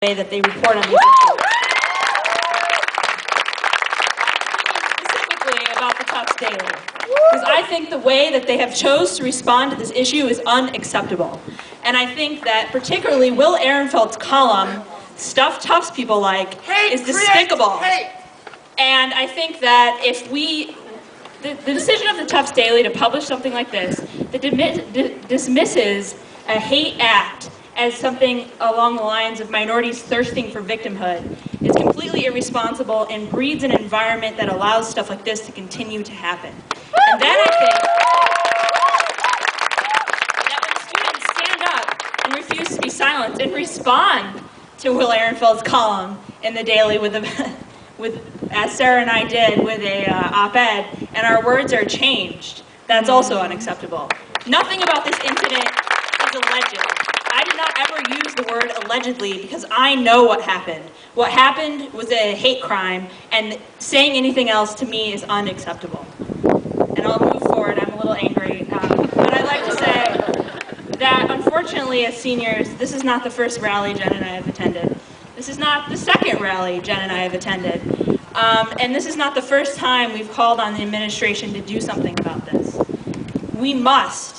way that they report on these issues. Specifically about the Tufts Daily, because I think the way that they have chose to respond to this issue is unacceptable. And I think that particularly Will Ehrenfeld's column, Stuff Tufts People Like, is despicable. And I think that if the decision of the Tufts Daily to publish something like this that dismisses a hate act as something along the lines of minorities thirsting for victimhood is completely irresponsible and breeds an environment that allows stuff like this to continue to happen. And then I think that when students stand up and refuse to be silent and respond to Will Ehrenfeld's column in the Daily as Sarah and I did with a op-ed, and our words are changed, that's also unacceptable. Nothing about this incident is alleged. I did not ever use the word allegedly because I know what happened. What happened was a hate crime, and saying anything else to me is unacceptable. And I'll move forward. I'm a little angry. But I'd like to say that unfortunately as seniors, this is not the first rally Jen and I have attended. This is not the second rally Jen and I have attended. And this is not the first time we've called on the administration to do something about this. We must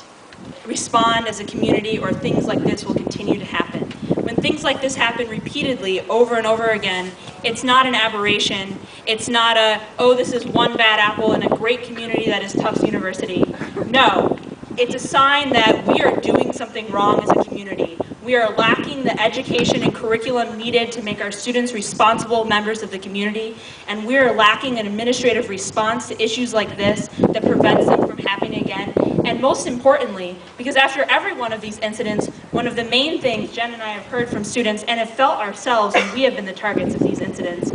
respond as a community or things like this will continue to happen. When things like this happen repeatedly over and over again, it's not an aberration. It's not oh, this is one bad apple in a great community that is Tufts University. No, it's a sign that we are doing something wrong as a community. We are lacking the education and curriculum needed to make our students responsible members of the community, and we are lacking an administrative response to issues like this that prevents them from happening again. And most importantly, because after every one of these incidents, one of the main things Jen and I have heard from students and have felt ourselves when we have been the targets of these incidents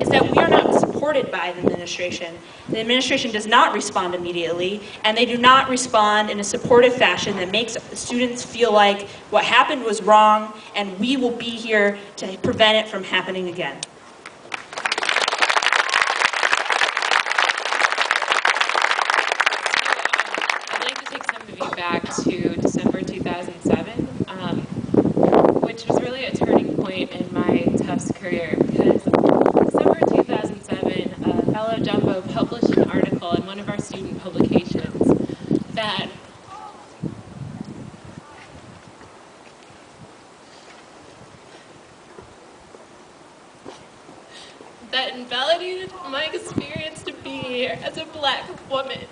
is that we are not supported by the administration. The administration does not respond immediately, and they do not respond in a supportive fashion that makes students feel like what happened was wrong and we will be here to prevent it from happening again. Back to December 2007, which was really a turning point in my Tufts career, because December 2007, a fellow Jumbo published an article in one of our student publications that invalidated my experience to be here as a black woman,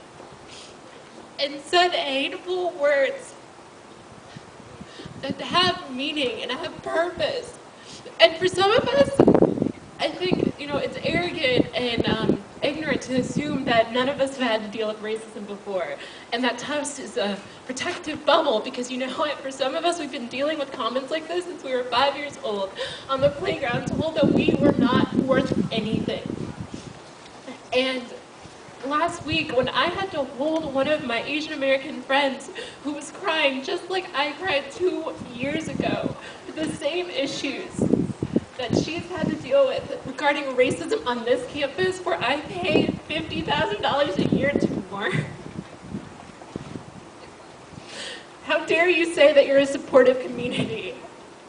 and said hateful words that have meaning and have purpose. And for some of us, I think, it's arrogant and ignorant to assume that none of us have had to deal with racism before, and that Tufts is a protective bubble, because for some of us, we've been dealing with comments like this since we were 5 years old on the playground, told that we were not worth anything. And last week, when I had to hold one of my Asian American friends who was crying just like I cried 2 years ago, the same issues that she's had to deal with regarding racism on this campus, where I pay $50,000 a year to work. How dare you say that you're a supportive community?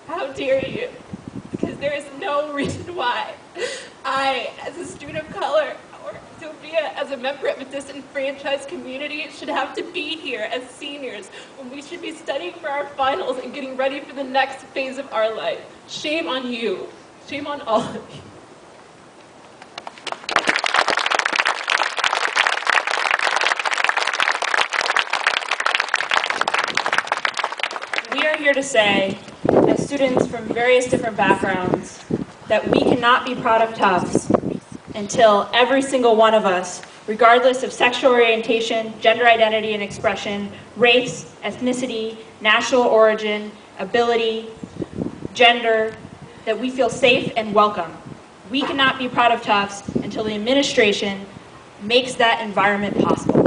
How dare you? Because there is no reason why I, as a student of color, Sophia, as a member of a disenfranchised community, should have to be here as seniors when we should be studying for our finals and getting ready for the next phase of our life. Shame on you. Shame on all of you. We are here to say, as students from various different backgrounds, that we cannot be proud of Tufts until every single one of us, regardless of sexual orientation, gender identity and expression, race, ethnicity, national origin, ability, gender, that we feel safe and welcome. We cannot be proud of Tufts until the administration makes that environment possible.